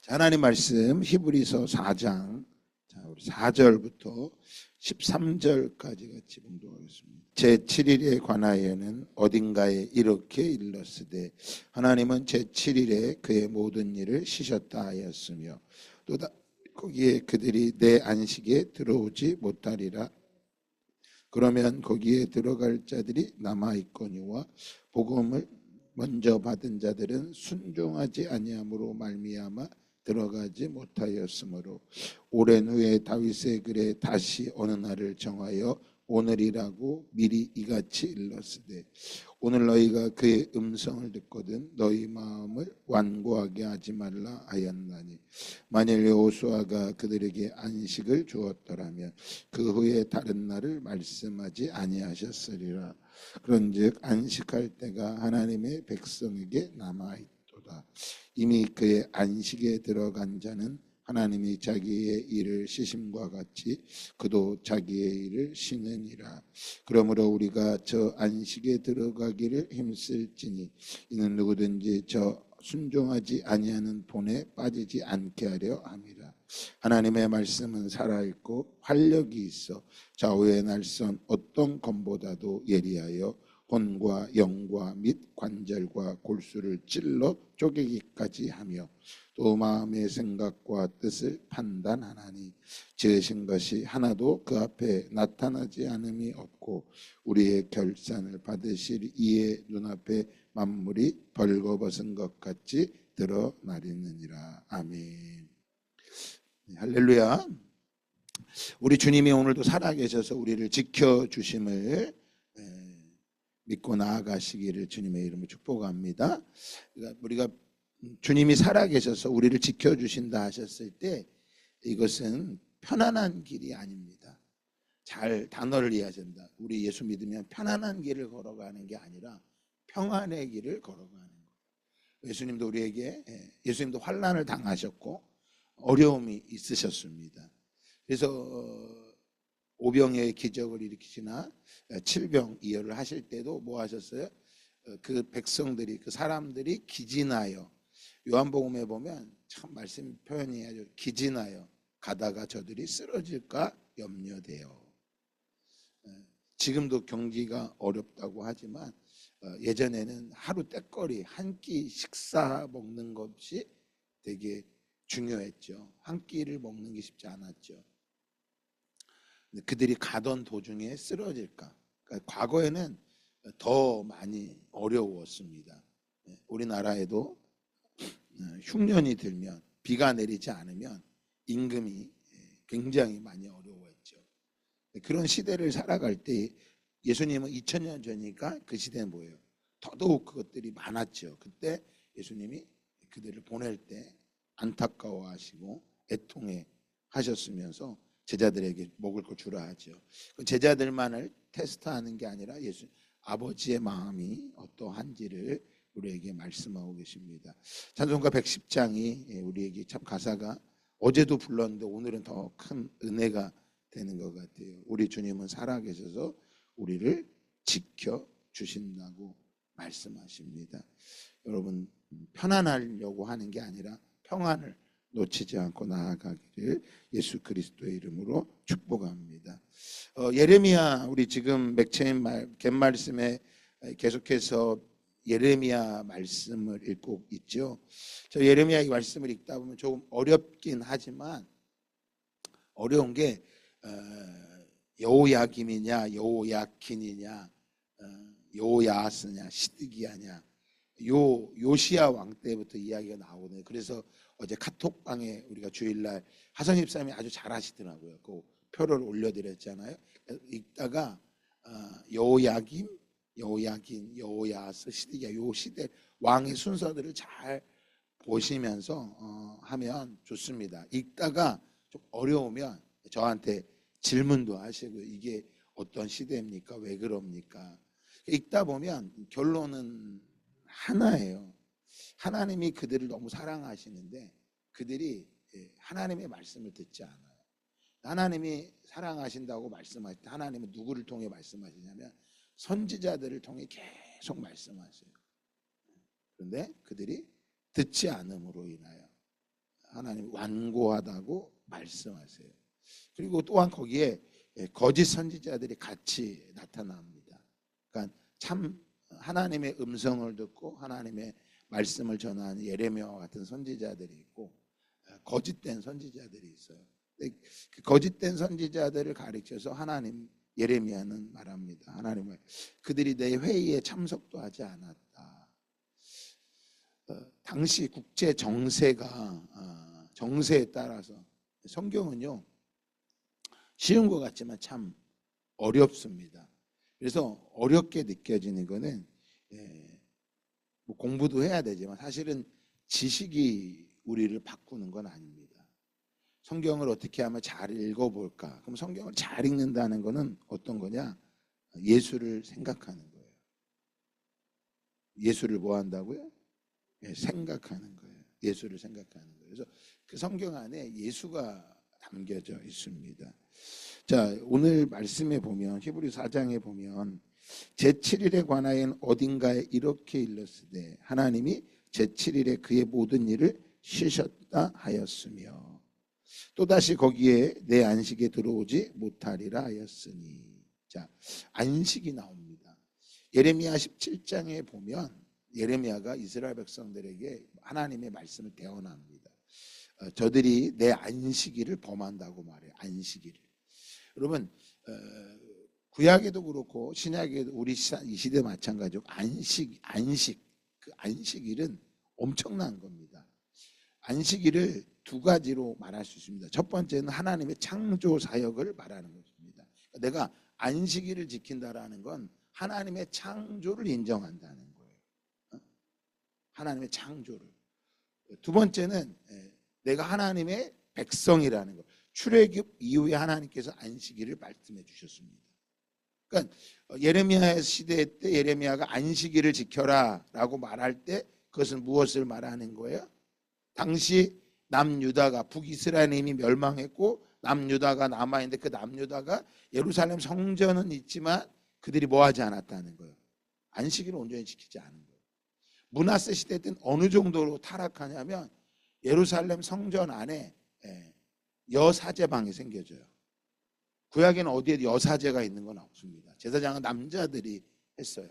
하나님 말씀 히브리서 4장 우리 4절부터 13절까지 같이 봉독하겠습니다. 제7일에 관하여는 어딘가에 이렇게 일렀으되 하나님은 제7일에 그의 모든 일을 쉬셨다 하였으며 또 거기에 그들이 내 안식에 들어오지 못하리라. 그러면 거기에 들어갈 자들이 남아있거니와 복음을 먼저 받은 자들은 순종하지 아니함으로 말미암아 들어가지 못하였으므로 오랜 후에 다윗의 글에 다시 어느 날을 정하여 오늘이라고 미리 이같이 일렀으되 오늘 너희가 그의 음성을 듣거든 너희 마음을 완고하게 하지 말라 하였나니 만일 여호수아가 그들에게 안식을 주었더라면 그 후에 다른 날을 말씀하지 아니하셨으리라. 그런즉 안식할 때가 하나님의 백성에게 남아있도다. 이미 그의 안식에 들어간 자는 하나님이 자기의 일을 쉬심과 같이 그도 자기의 일을 쉬느니라. 그러므로 우리가 저 안식에 들어가기를 힘쓸지니 이는 누구든지 저 순종하지 아니하는 본에 빠지지 않게 하려 함이라. 하나님의 말씀은 살아있고 활력이 있어 좌우의 날선 어떤 검보다도 예리하여 혼과 영과 및 관절과 골수를 찔러 쪼개기까지 하며 또 마음의 생각과 뜻을 판단하나니 지으신 것이 하나도 그 앞에 나타나지 않음이 없고 우리의 결산을 받으실 이의 눈앞에 만물이 벌거벗은 것 같이 드러나리느니라. 아멘. 할렐루야. 우리 주님이 오늘도 살아계셔서 우리를 지켜주심을 믿고 나아가시기를 주님의 이름으로 축복합니다. 그러니까 우리가 주님이 살아계셔서 우리를 지켜주신다 하셨을 때 이것은 편안한 길이 아닙니다. 잘 단어를 이해하셔야 된다. 우리 예수 믿으면 편안한 길을 걸어가는 게 아니라 평안의 길을 걸어가는 거예요. 예수님도 우리에게 예수님도 환난을 당하셨고 어려움이 있으셨습니다. 그래서 오병이어의 기적을 일으키시나 칠병이어를 하실 때도 뭐 하셨어요? 그 백성들이 그 사람들이 기진하여 요한복음에 보면 참 말씀 표현이 아주 기진하여 가다가 저들이 쓰러질까 염려돼요. 지금도 경기가 어렵다고 하지만 예전에는 하루 떼거리 한 끼 식사 먹는 것이 되게 중요했죠. 한 끼를 먹는 게 쉽지 않았죠. 그들이 가던 도중에 쓰러질까. 그러니까 과거에는 더 많이 어려웠습니다. 우리나라에도 흉년이 들면 비가 내리지 않으면 임금이 굉장히 많이 어려웠죠. 그런 시대를 살아갈 때 예수님은 2000년 전이니까 그 시대는 뭐예요? 더더욱 그것들이 많았죠. 그때 예수님이 그들을 보낼 때 안타까워하시고 애통해 하셨으면서 제자들에게 먹을 거 주라 하죠. 제자들만을 테스트하는 게 아니라 아버지의 마음이 어떠한지를 우리에게 말씀하고 계십니다. 찬송가 110장이 우리에게 참 가사가 어제도 불렀는데 오늘은 더 큰 은혜가 되는 것 같아요. 우리 주님은 살아계셔서 우리를 지켜주신다고 말씀하십니다. 여러분 편안하려고 하는 게 아니라 평안을 놓치지 않고 나아가기를 예수 그리스도의 이름으로 축복합니다. 예레미야 우리 지금 맥체인 갯말씀에 계속해서 예레미야 말씀을 읽고 있죠. 저 예레미야 이 말씀을 읽다 보면 조금 어렵긴 하지만 어려운 게 여호야김이냐 여호야킨이냐 여호야스냐 시드기야냐 요시야 왕 때부터 이야기가 나오거든요. 그래서 어제 카톡방에 우리가 주일날 하성 집사님이 아주 잘하시더라고요. 그 표를 올려드렸잖아요. 읽다가 여호야김, 여호야긴, 여호야스, 시드기야 요 시대 왕의 순서들을 잘 보시면서 하면 좋습니다. 읽다가 좀 어려우면 저한테 질문도 하시고 이게 어떤 시대입니까? 왜 그럽니까? 읽다 보면 결론은 하나예요. 하나님이 그들을 너무 사랑하시는데 그들이 하나님의 말씀을 듣지 않아요. 하나님이 사랑하신다고 말씀하실 때 하나님은 누구를 통해 말씀하시냐면 선지자들을 통해 계속 말씀하세요. 그런데 그들이 듣지 않음으로 인하여 하나님 완고하다고 말씀하세요. 그리고 또한 거기에 거짓 선지자들이 같이 나타납니다. 그러니까 참 하나님의 음성을 듣고 하나님의 말씀을 전하는 예레미야와 같은 선지자들이 있고 거짓된 선지자들이 있어요. 그 거짓된 선지자들을 가리켜서 하나님 예레미야는 말합니다. 하나님은 그들이 내 회의에 참석도 하지 않았다. 당시 국제 정세가 정세에 따라서 성경은요 쉬운 것 같지만 참 어렵습니다. 그래서 어렵게 느껴지는 거는 뭐 공부도 해야 되지만 사실은 지식이 우리를 바꾸는 건 아닙니다. 성경을 어떻게 하면 잘 읽어볼까? 그럼 성경을 잘 읽는다는 거는 어떤 거냐? 예수를 생각하는 거예요. 예수를 뭐 한다고요? 생각하는 거예요. 예수를 생각하는 거예요. 그래서 그 성경 안에 예수가 담겨져 있습니다. 자, 오늘 말씀에 보면 히브리 4장에 보면 제7일에 관하여는 어딘가에 이렇게 일렀으되 하나님이 제7일에 그의 모든 일을 쉬셨다 하였으며 또다시 거기에 내 안식에 들어오지 못하리라 하였으니. 자, 안식이 나옵니다. 예레미야 17장에 보면 예레미야가 이스라엘 백성들에게 하나님의 말씀을 대언합니다. 저들이 내 안식일을 범한다고 말해요. 안식일을. 여러분 구약에도 그렇고 신약에도 우리 이 시대 마찬가지고 안식 그 안식일은 엄청난 겁니다. 안식일을 두 가지로 말할 수 있습니다. 첫 번째는 하나님의 창조 사역을 말하는 것입니다. 내가 안식일을 지킨다라는 건 하나님의 창조를 인정한다는 거예요. 하나님의 창조를. 두 번째는 내가 하나님의 백성이라는 거. 출애굽 이후에 하나님께서 안식일을 말씀해 주셨습니다. 그러니까 예레미야 시대 때 예레미야가 안식일을 지켜라라고 말할 때 그것은 무엇을 말하는 거예요? 당시 남유다가 북이스라엘이 이미 멸망했고 남유다가 남아있는데 그 남유다가 예루살렘 성전은 있지만 그들이 뭐하지 않았다는 거예요. 안식일을 온전히 지키지 않은 거예요. 므낫세 시대 때는 어느 정도로 타락하냐면 예루살렘 성전 안에 여사제방이 생겨져요. 구약에는 어디에 여사제가 있는 건 없습니다. 제사장은 남자들이 했어요.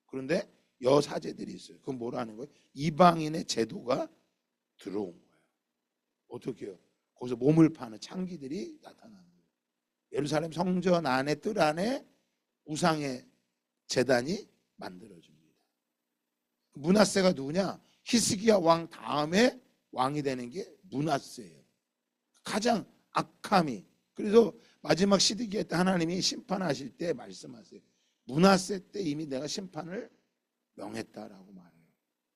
그런데 여사제들이 있어요. 그건 뭐라는 거예요? 이방인의 제도가 들어온 거예요. 어떻게 해요? 거기서 몸을 파는 창기들이 나타나는 거예요. 예루살렘 성전 안에 뜰 안에 우상의 제단이 만들어집니다. 므낫세가 누구냐? 히스기야 왕 다음에 왕이 되는 게 므낫세예요. 가장 악함이. 그래서 마지막 시드기야 때 하나님이 심판하실 때 말씀하세요. 므낫세 때 이미 내가 심판을 명했다라고 말해요.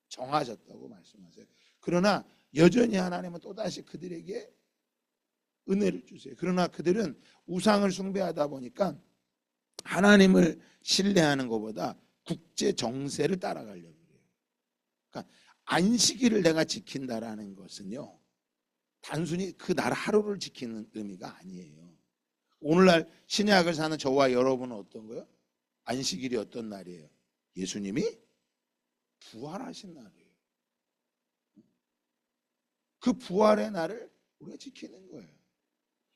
정하셨다고 말씀하세요. 그러나 여전히 하나님은 또다시 그들에게 은혜를 주세요. 그러나 그들은 우상을 숭배하다 보니까 하나님을 신뢰하는 것보다 국제 정세를 따라가려고 해요. 그러니까 안식일을 내가 지킨다라는 것은요, 단순히 그 날 하루를 지키는 의미가 아니에요. 오늘날 신약을 사는 저와 여러분은 어떤 거예요? 안식일이 어떤 날이에요? 예수님이 부활하신 날이에요. 그 부활의 날을 우리가 지키는 거예요.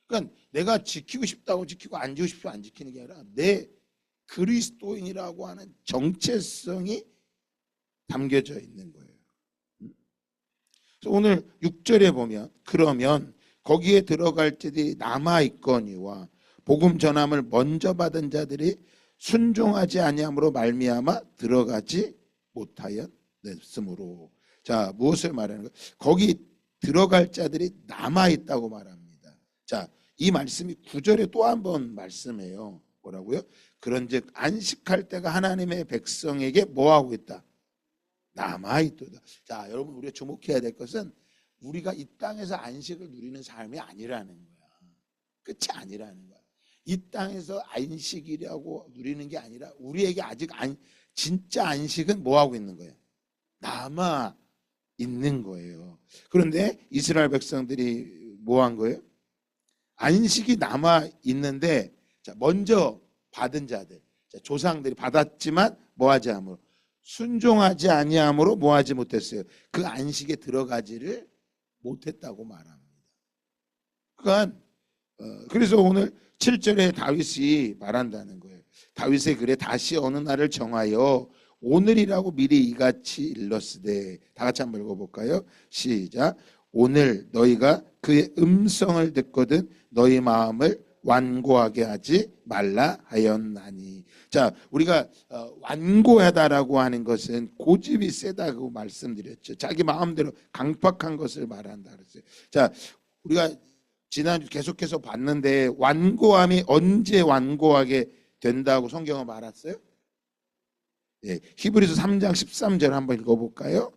그러니까 내가 지키고 싶다고 지키고 안 지키고 싶다고 안 지키는 게 아니라 내 그리스도인이라고 하는 정체성이 담겨져 있는 거예요. 그래서 오늘 6절에 보면 그러면 거기에 들어갈 자들이 남아있거니와 복음 전함을 먼저 받은 자들이 순종하지 아니함으로 말미암아 들어가지 못하였으므로. 자, 무엇을 말하는 거예요? 거기 들어갈 자들이 남아있다고 말합니다. 자, 이 말씀이 9절에 또 한 번 말씀해요. 뭐라고요? 그런즉 안식할 때가 하나님의 백성에게 뭐하고 있다? 남아있도다. 자, 여러분 우리가 주목해야 될 것은 우리가 이 땅에서 안식을 누리는 삶이 아니라는 거야. 끝이 아니라는 거야. 이 땅에서 안식이라고 누리는 게 아니라 우리에게 아직 진짜 안식은 뭐하고 있는 거예요? 남아 있는 거예요. 그런데 이스라엘 백성들이 뭐 한 거예요? 안식이 남아 있는데 자, 먼저 받은 자들, 자, 조상들이 받았지만 뭐하지 않으므로 순종하지 아니함으로 뭐하지 못했어요. 그 안식에 들어가지를 못했다고 말합니다. 그러니까 그래서 오늘 7절에 다윗이 말한다는 거예요. 다윗의 글에 다시 어느 날을 정하여 오늘이라고 미리 이같이 일렀으되, 다 같이 한번 읽어볼까요? 시작. 오늘 너희가 그의 음성을 듣거든 너희 마음을 완고하게 하지 말라 하였나니. 자, 우리가 완고하다라고 하는 것은 고집이 세다고 말씀드렸죠. 자기 마음대로 강팍한 것을 말한다 그랬어요. 자, 우리가 지난주 계속해서 봤는데 완고함이 언제 완고하게 된다고 성경은 말했어요? 예, 히브리서 3장 13절 한번 읽어볼까요?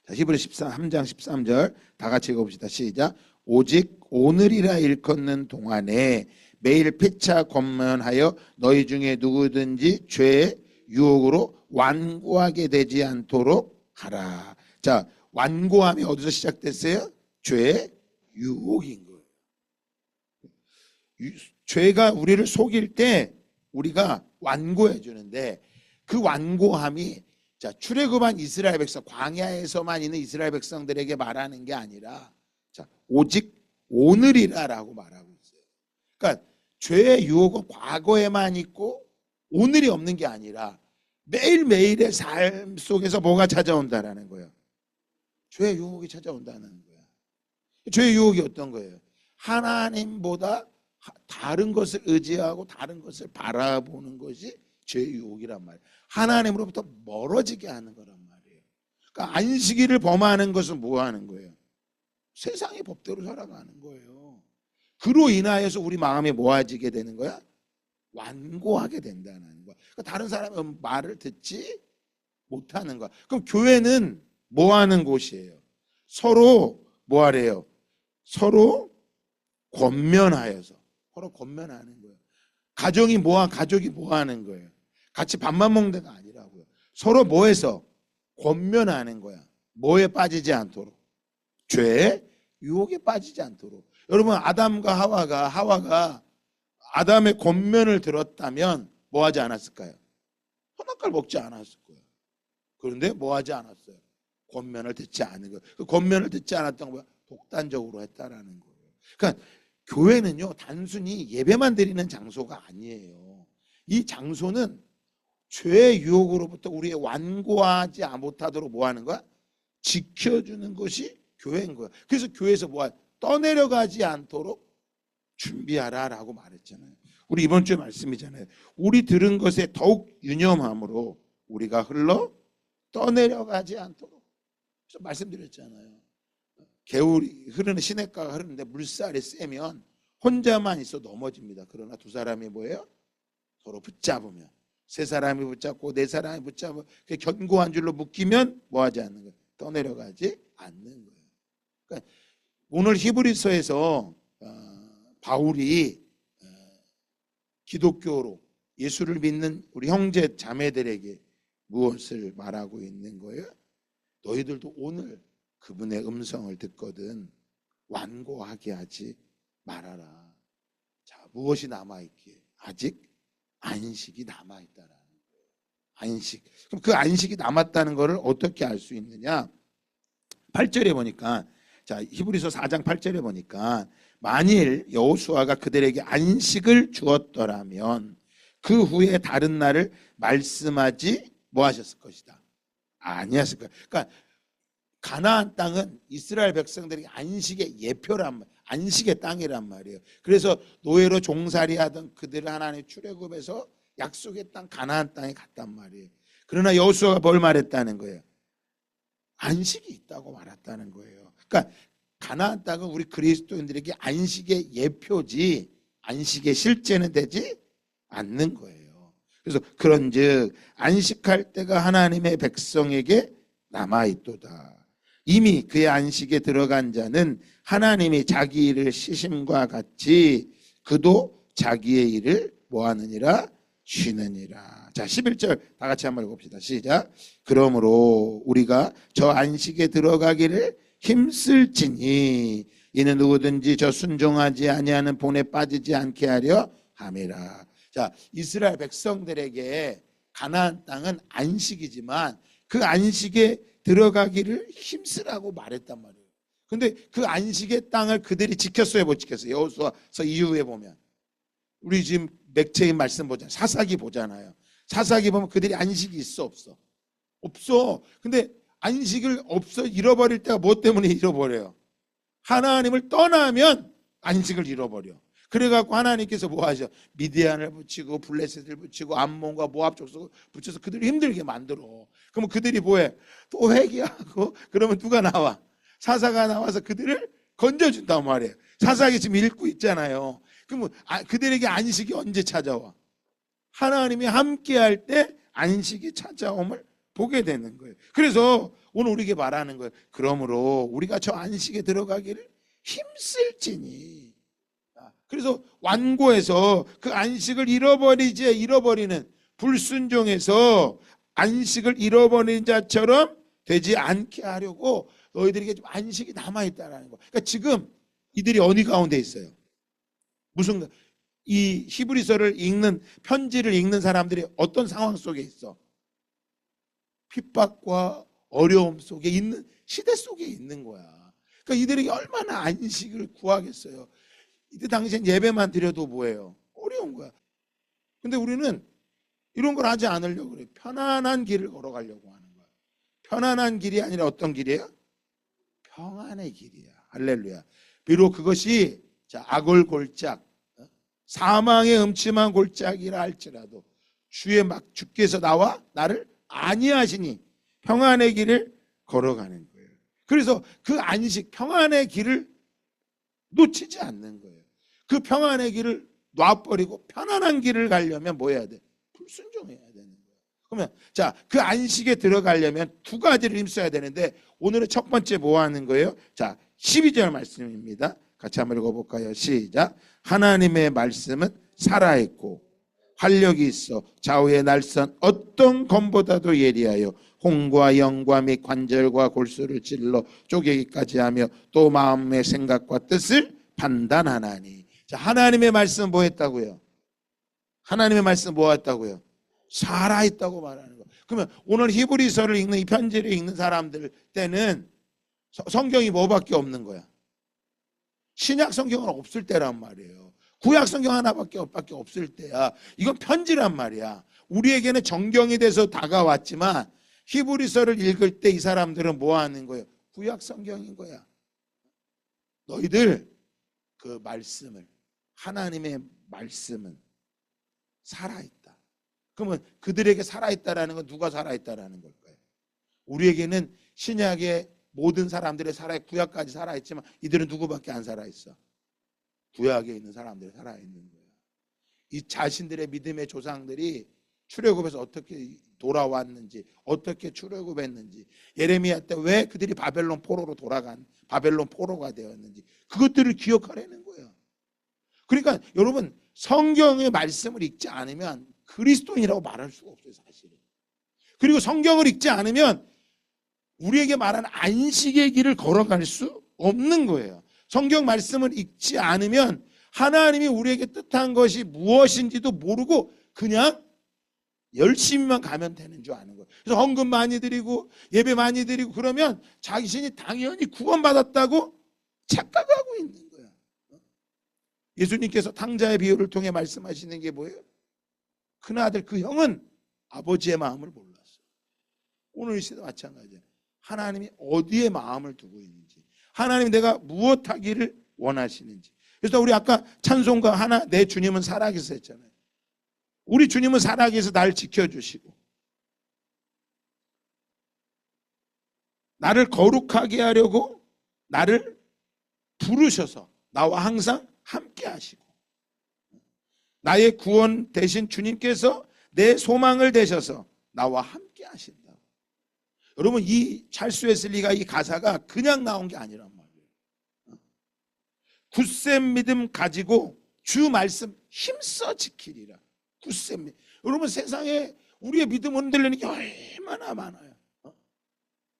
자, 히브리서 3장 13절 다 같이 읽어봅시다. 시작. 오직 오늘이라 일컫는 동안에 매일 피차 권면하여 너희 중에 누구든지 죄의 유혹으로 완고하게 되지 않도록 하라. 자, 완고함이 어디서 시작됐어요? 죄의 유혹인 거예요. 죄가 우리를 속일 때 우리가 완고해 주는데, 그 완고함이 자, 출애굽한 이스라엘 백성, 광야에서만 있는 이스라엘 백성들에게 말하는 게 아니라, 자, 오직 오늘이라라고 말하고 있어요. 그러니까 죄의 유혹은 과거에만 있고 오늘이 없는 게 아니라 매일매일의 삶 속에서 뭐가 찾아온다라는 거예요. 죄의 유혹이 찾아온다는 거예요. 죄의 유혹이 어떤 거예요? 하나님보다 다른 것을 의지하고 다른 것을 바라보는 것이 죄의 유혹이란 말이에요. 하나님으로부터 멀어지게 하는 거란 말이에요. 그러니까 안식일을 범하는 것은 뭐 하는 거예요? 세상의 법대로 살아가는 거예요. 그로 인하여서 우리 마음이 모아지게 되는 거야? 완고하게 된다는 거야. 그러니까 다른 사람의 말을 듣지 못하는 거야. 그럼 교회는 뭐 하는 곳이에요? 서로 뭐 하래요? 서로 권면하여서, 서로 권면하는 거예요. 가족이 뭐 하는 거예요? 같이 밥만 먹는 데가 아니라고요. 서로 뭐해서 권면하는 거야. 뭐에 빠지지 않도록, 죄의 유혹에 빠지지 않도록. 여러분, 아담과 하와가 아담의 권면을 들었다면 뭐 하지 않았을까요? 선악과를 먹지 않았을 거예요. 그런데 뭐 하지 않았어요? 권면을 듣지 않은 거예요. 그 권면을 듣지 않았던 거야, 독단적으로 했다라는 거예요. 그러니까 교회는요, 단순히 예배만 드리는 장소가 아니에요. 이 장소는 죄의 유혹으로부터 우리의 완고하지 못하도록 뭐 하는 거야? 지켜주는 것이 교회인 거야. 그래서 교회에서 뭐야? 떠내려가지 않도록 준비하라라고 말했잖아요. 우리 이번 주에 말씀이잖아요. 우리 들은 것에 더욱 유념함으로 우리가 흘러 떠내려가지 않도록. 그래서 말씀드렸잖아요. 개울이 흐르는 시냇가가 흐르는데 물살이 세면 혼자만 있어 넘어집니다. 그러나 두 사람이 뭐예요? 서로 붙잡으면, 세 사람이 붙잡고 네 사람이 붙잡고 견고한 줄로 묶이면 뭐 하지 않는 거예요? 떠내려가지 않는 거예요. 그러니까 오늘 히브리서에서 바울이 기독교로 예수를 믿는 우리 형제 자매들에게 무엇을 말하고 있는 거예요? 너희들도 오늘 그분의 음성을 듣거든 완고하게 하지 말아라. 자, 무엇이 남아있기에? 아직 안식이 남아있다라는 거예요. 안식. 그럼 그 안식이 남았다는 것을 어떻게 알 수 있느냐? 8절에 보니까, 자, 히브리서 4장 8절에 보니까, 만일 여호수아가 그들에게 안식을 주었더라면 그 후에 다른 날을 말씀하지 뭐 하셨을 것이다? 아니었을 거예요. 그러니까 가나안 땅은 이스라엘 백성들이 안식의 예표란 말이에요. 안식의 땅이란 말이에요. 그래서 노예로 종살이하던 그들을 하나님 출애굽해서 약속의 땅 가나안 땅에 갔단 말이에요. 그러나 여호수아가 뭘 말했다는 거예요? 안식이 있다고 말했다는 거예요. 그러니까 가나안 땅은 우리 그리스도인들에게 안식의 예표지 안식의 실제는 되지 않는 거예요. 그래서 그런즉 안식할 때가 하나님의 백성에게 남아있도다. 이미 그의 안식에 들어간 자는 하나님이 자기 일을 쉬심과 같이 그도 자기의 일을 뭐하느니라? 쉬느니라. 자, 11절 다 같이 한번 읽읍시다. 시작. 그러므로 우리가 저 안식에 들어가기를 힘쓸지니 이는 누구든지 저 순종하지 아니하는 본에 빠지지 않게 하려 함이라. 자, 이스라엘 백성들에게 가나안 땅은 안식이지만 그 안식에 들어가기를 힘쓰라고 말했단 말이에요. 근데 그 안식의 땅을 그들이 지켰어요, 못 지켰어요? 여호수아서 이후에 보면 우리 지금 맥체인 말씀 보잖아요. 사사기 보잖아요. 사사기 보면 그들이 안식이 있어 없어? 없어. 근데 안식을 잃어버릴 때가 뭐 때문에 잃어버려요? 하나님을 떠나면 안식을 잃어버려. 그래갖고 하나님께서 뭐 하죠? 미디안을 붙이고 블레셋을 붙이고 암몬과 모압 족속을 붙여서 그들을 힘들게 만들어. 그러면 그들이 뭐해? 또 회개하고 그러면 누가 나와? 사사가 나와서 그들을 건져준단 말이에요. 사사기 지금 읽고 있잖아요. 그러면 그들에게 안식이 언제 찾아와? 하나님이 함께할 때 안식이 찾아옴을 보게 되는 거예요. 그래서 오늘 우리에게 말하는 거예요. 그러므로 우리가 저 안식에 들어가기를 힘쓸지니. 그래서 완고해서 그 안식을 잃어버리는 불순종해서 안식을 잃어버린 자처럼 되지 않게 하려고 너희들에게 좀 안식이 남아있다라는 거. 그러니까 지금 이들이 어디 가운데 있어요? 무슨 이 히브리서를 읽는 편지를 읽는 사람들이 어떤 상황 속에 있어? 핍박과 어려움 속에 있는 시대 속에 있는 거야. 그러니까 이들에게 얼마나 안식을 구하겠어요. 이때 당시엔 예배만 드려도 뭐예요? 어려운 거야. 근데 우리는 이런 걸 하지 않으려고 그래. 편안한 길을 걸어가려고 하는 거야. 편안한 길이 아니라 어떤 길이에요? 평안의 길이야. 할렐루야. 비록 그것이 악을 골짝, 사망의 음침한 골짜기라 할지라도 주께서 나와 나를 안위하시니 평안의 길을 걸어가는 거예요. 그래서 그 안식, 평안의 길을 놓치지 않는 거예요. 그 평안의 길을 놔버리고 편안한 길을 가려면 뭐 해야 돼? 불순종해야 되는 거예요. 그러면 그 안식에 들어가려면 두 가지를 힘써야 되는데 오늘은 첫 번째 뭐 하는 거예요? 12절 말씀입니다. 같이 한번 읽어볼까요? 시작. 하나님의 말씀은 살아있고 활력이 있어 좌우의 날선 어떤 검보다도 예리하여 홍과 영과 및 관절과 골수를 찔러 쪼개기까지 하며 또 마음의 생각과 뜻을 판단하나니. 하나님의 말씀 뭐 했다고요? 하나님의 말씀 뭐 했다고요? 살아있다고 말하는 거예요. 그러면 오늘 히브리서를 읽는 이 편지를 읽는 사람들 때는 성경이 뭐밖에 없는 거야? 신약 성경은 없을 때란 말이에요. 구약 성경 하나밖에 없을 때야. 이건 편지란 말이야. 우리에게는 정경이 돼서 다가왔지만 히브리서를 읽을 때 이 사람들은 뭐 하는 거예요? 구약 성경인 거야. 너희들 그 말씀을, 하나님의 말씀은 살아있다. 그러면 그들에게 살아있다라는 건 누가 살아있다라는 걸까요? 우리에게는 신약의 모든 사람들의 구약까지 살아있지만 이들은 누구밖에 안 살아있어? 구약에 있는 사람들이 살아있는 거야. 이 자신들의 믿음의 조상들이 출애굽에서 어떻게 돌아왔는지, 어떻게 출애굽했는지, 예레미야 때 왜 그들이 바벨론 포로가 되었는지 그것들을 기억하라는 거야. 그러니까 여러분 성경의 말씀을 읽지 않으면 그리스도인이라고 말할 수가 없어요, 사실은. 그리고 성경을 읽지 않으면 우리에게 말하는 안식의 길을 걸어갈 수 없는 거예요. 성경 말씀을 읽지 않으면 하나님이 우리에게 뜻한 것이 무엇인지도 모르고 그냥 열심히만 가면 되는 줄 아는 거예요. 그래서 헌금 많이 드리고 예배 많이 드리고 그러면 자신이 당연히 구원받았다고 착각하고 있는 거야. 예수님께서 탕자의 비유를 통해 말씀하시는 게 뭐예요? 큰아들 그 형은 아버지의 마음을 몰랐어. 오늘 이 시대 마찬가지예요. 하나님이 어디에 마음을 두고 있는지, 하나님이 내가 무엇 하기를 원하시는지. 그래서 우리 아까 찬송가 내 주님은 살아계셔 했잖아요. 우리 주님은 살아계셔서 나를 지켜주시고 나를 거룩하게 하려고 나를 부르셔서 나와 항상 함께 하시고 나의 구원 되신 주님께서 내 소망을 되셔서 나와 함께 하신다. 여러분 이 찰스 웨슬리가 이 가사가 그냥 나온 게 아니란 말이에요. 굳센 믿음 가지고 주 말씀 힘써 지키리라. 굳센 믿음. 여러분 세상에 우리의 믿음 흔들리는 게 얼마나 많아요.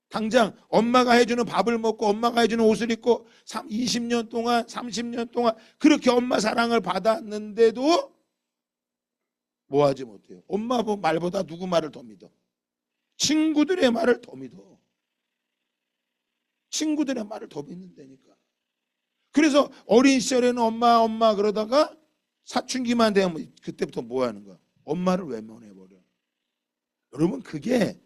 당장 엄마가 해주는 밥을 먹고 엄마가 해주는 옷을 입고 20년 동안 30년 동안 그렇게 엄마 사랑을 받았는데도 뭐 하지 못해요. 엄마 말보다 누구 말을 더 믿어? 친구들의 말을 더 믿어. 친구들의 말을 더 믿는다니까. 그래서 어린 시절에는 엄마 그러다가 사춘기만 되면 그때부터 뭐 하는 거야? 엄마를 외면해버려. 여러분, 그게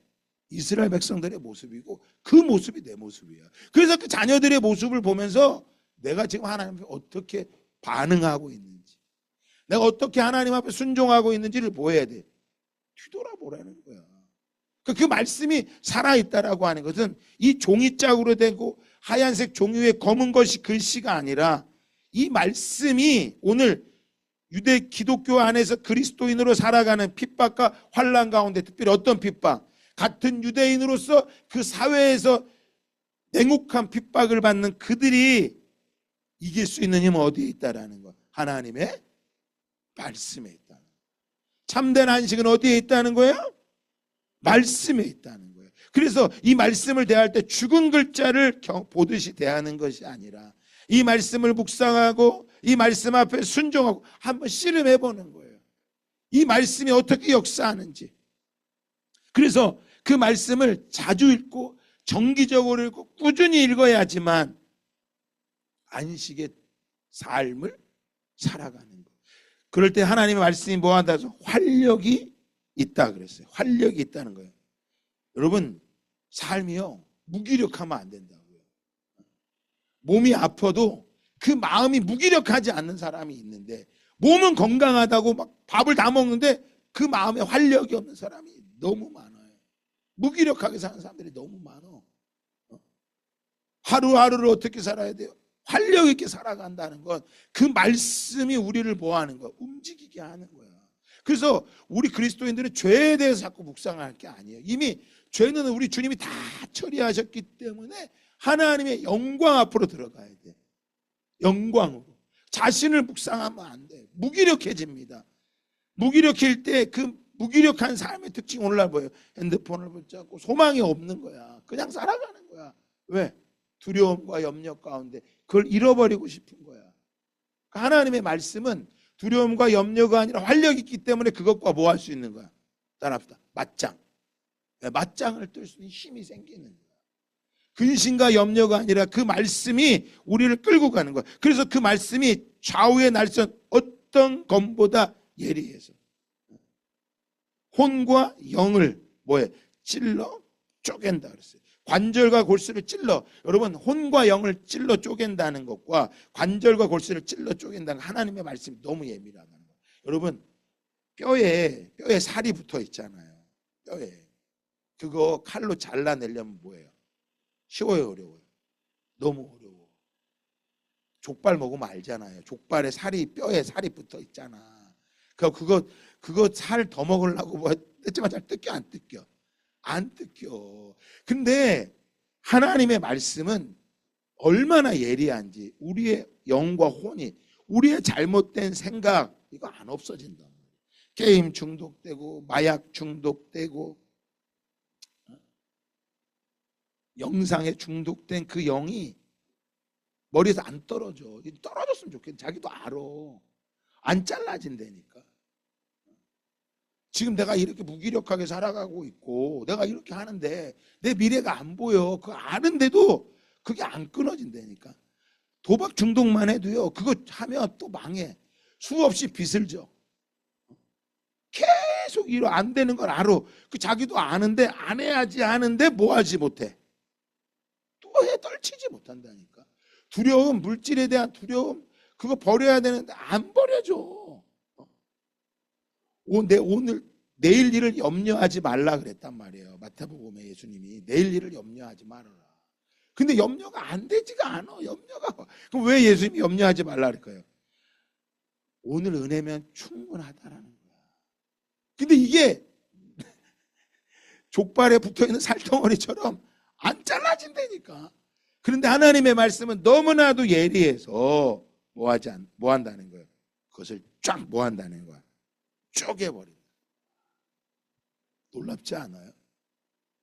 이스라엘 백성들의 모습이고 그 모습이 내 모습이야. 그래서 그 자녀들의 모습을 보면서 내가 지금 하나님 앞에 어떻게 반응하고 있는지, 내가 어떻게 하나님 앞에 순종하고 있는지를 보여야 돼. 뒤돌아보라는 거야. 그 말씀이 살아있다라고 하는 것은 이 종이짝으로 되고 하얀색 종이 위에 검은 것이 글씨가 아니라 이 말씀이 오늘 유대 기독교 안에서 그리스도인으로 살아가는 핍박과 환난 가운데, 특별히 어떤 핍박? 같은 유대인으로서 그 사회에서 냉혹한 핍박을 받는 그들이 이길 수 있는 힘은 어디에 있다라는 거? 하나님의 말씀에 있다. 참된 안식은 어디에 있다는 거예요? 말씀에 있다는 거예요. 그래서 이 말씀을 대할 때 죽은 글자를 보듯이 대하는 것이 아니라 이 말씀을 묵상하고 이 말씀 앞에 순종하고 한번 씨름해 보는 거예요. 이 말씀이 어떻게 역사하는지. 그래서 그 말씀을 자주 읽고 정기적으로 읽고 꾸준히 읽어야지만 안식의 삶을 살아가는 거예요. 그럴 때 하나님의 말씀이 뭐한다 해서 활력이 있다 그랬어요. 활력이 있다는 거예요. 여러분, 삶이요, 무기력하면 안 된다고요. 몸이 아파도 그 마음이 무기력하지 않는 사람이 있는데, 몸은 건강하다고 막 밥을 다 먹는데 그 마음에 활력이 없는 사람이 너무 많아요. 무기력하게 사는 사람들이 너무 많아. 하루하루를 어떻게 살아야 돼요? 활력 있게 살아간다는 건 그 말씀이 우리를 뭐 하는 거야? 움직이게 하는 거야. 그래서 우리 그리스도인들은 죄에 대해서 자꾸 묵상할 게 아니에요. 이미 죄는 우리 주님이 다 처리하셨기 때문에 하나님의 영광 앞으로 들어가야 돼. 영광으로. 자신을 묵상하면 안 돼. 무기력해집니다. 무기력할 때 그 무기력한 삶의 특징 오늘날 뭐예요? 핸드폰을 붙잡고 소망이 없는 거야. 그냥 살아가는 거야. 왜? 두려움과 염려 가운데 그걸 잃어버리고 싶은 거야. 하나님의 말씀은 두려움과 염려가 아니라 활력이 있기 때문에 그것과 뭐 할 수 있는 거야? 따라합시다. 맞짱. 맞짱을 뜰 수 있는 힘이 생기는 거야. 근심과 염려가 아니라 그 말씀이 우리를 끌고 가는 거야. 그래서 그 말씀이 좌우의 날선 어떤 검보다 예리해서 혼과 영을 뭐해? 찔러 쪼갠다 그랬어요. 관절과 골수를 찔러. 여러분, 혼과 영을 찔러 쪼갠다는 것과 관절과 골수를 찔러 쪼갠다는 하나님의 말씀이 너무 예민하다는 거예요. 여러분, 뼈에 살이 붙어 있잖아요. 뼈에. 그거 칼로 잘라내려면 뭐예요? 쉬워요, 어려워요? 너무 어려워. 족발 먹으면 알잖아요. 족발에 뼈에 살이 붙어 있잖아. 그거 살 더 먹으려고 뭐 뜯지만 잘 뜯겨 안 뜯겨? 안 뜯겨. 근데 하나님의 말씀은 얼마나 예리한지, 우리의 영과 혼이, 우리의 잘못된 생각 이거 안 없어진다. 게임 중독되고 마약 중독되고 영상에 중독된 그 영이 머리에서 안 떨어져. 떨어졌으면 좋겠는데 자기도 알아. 안 잘라진다니까. 지금 내가 이렇게 무기력하게 살아가고 있고 내가 이렇게 하는데 내 미래가 안 보여. 그거 아는데도 그게 안 끊어진다니까. 도박 중독만 해도요, 그거 하면 또 망해. 수없이 빚을 져. 계속 이러 안 되는 걸 알아. 그 자기도 아는데 안 해야지 하는데 뭐 하지 못해. 또 해 떨치지 못한다니까. 두려움, 물질에 대한 두려움, 그거 버려야 되는데 안 버려져. 내일 일을 염려하지 말라 그랬단 말이에요. 마태복음에 예수님이 내일 일을 염려하지 말아라. 근데 염려가 안 되지가 않아. 염려가. 그럼 왜 예수님이 염려하지 말라 그럴까요? 오늘 은혜면 충분하다라는 거야. 근데 이게 족발에 붙어있는 살덩어리처럼 안 잘라진다니까. 그런데 하나님의 말씀은 너무나도 예리해서 뭐 한다는 거예요? 그것을 쫙 뭐 한다는 거야? 쪼개버린다. 놀랍지 않아요?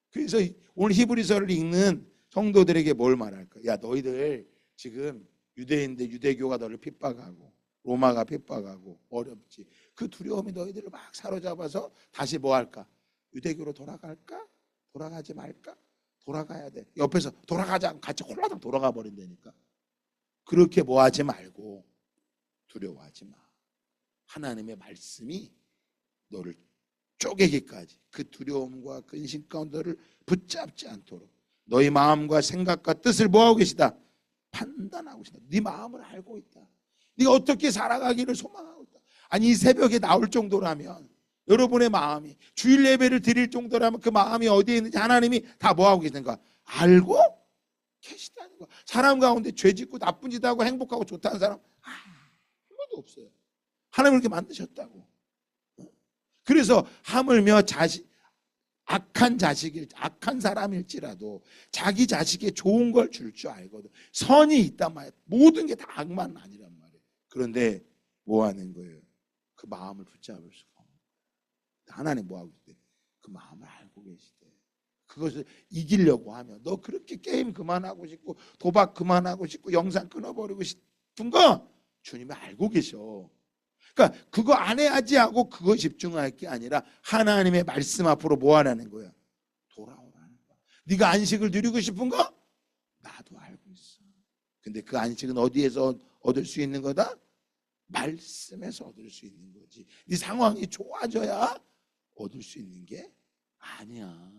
그래서 오늘 히브리서를 읽는 성도들에게 뭘 말할까? 야, 너희들 지금 유대인들, 유대교가 너를 핍박하고 로마가 핍박하고 어렵지. 그 두려움이 너희들을 막 사로잡아서 다시 뭐 할까? 유대교로 돌아갈까? 돌아가지 말까? 돌아가야 돼. 옆에서 돌아가자 같이 홀라당 돌아가 버린다니까. 그렇게 뭐 하지 말고 두려워하지 마. 하나님의 말씀이 너를 쪼개기까지 그 두려움과 근심 가운데를 붙잡지 않도록 너희 마음과 생각과 뜻을 뭐하고 계시다? 판단하고 계시다. 네 마음을 알고 있다. 네가 어떻게 살아가기를 소망하고 있다. 아니 이 새벽에 나올 정도라면 여러분의 마음이 주일 예배를 드릴 정도라면 그 마음이 어디에 있는지 하나님이 다 뭐하고 계시는가 알고 계시다는 거야. 사람 가운데 죄 짓고 나쁜 짓 하고 행복하고 좋다는 사람 한 번도 없어요. 하나님을 그렇게 만드셨다고. 그래서 하물며 악한 사람일지라도 자기 자식에 좋은 걸 줄 줄 알거든. 선이 있단 말이야. 모든 게 다 악만 아니란 말이에요. 그런데 뭐 하는 거예요? 그 마음을 붙잡을 수가 없는 거예요. 하나님 뭐 하고 있대? 그 마음을 알고 계시대. 그것을 이기려고 하면 너 그렇게 게임 그만하고 싶고 도박 그만하고 싶고 영상 끊어버리고 싶은 거 주님이 알고 계셔. 그러니까 그거 안 해야지 하고 그거 집중할 게 아니라 하나님의 말씀 앞으로 뭐 하라는 거야? 돌아오라는 거야. 네가 안식을 누리고 싶은 거? 나도 알고 있어. 근데 그 안식은 어디에서 얻을 수 있는 거다? 말씀에서 얻을 수 있는 거지. 네 상황이 좋아져야 얻을 수 있는 게 아니야.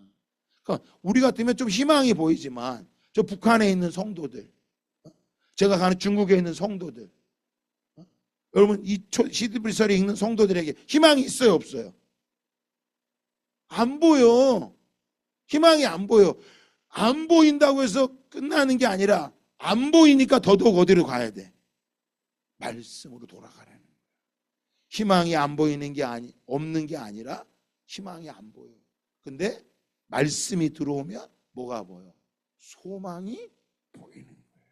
그러니까 우리 같으면 좀 희망이 보이지만 저 북한에 있는 성도들, 제가 가는 중국에 있는 성도들, 여러분 이 히브리서를 읽는 성도들에게 희망이 있어요 없어요? 안 보여. 희망이 안 보여. 안 보인다고 해서 끝나는 게 아니라 안 보이니까 더더욱 어디로 가야 돼? 말씀으로 돌아가라는 거야. 희망이 안 보이는 게 없는 게 아니라 희망이 안 보여. 근데 말씀이 들어오면 뭐가 보여? 소망이 보이는 거예요.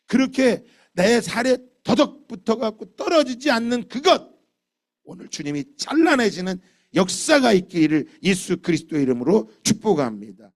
그렇게 내 살에 더덕 붙어갖고 떨어지지 않는 그것, 오늘 주님이 잘라내시는 역사가 있기를 예수 그리스도의 이름으로 축복합니다.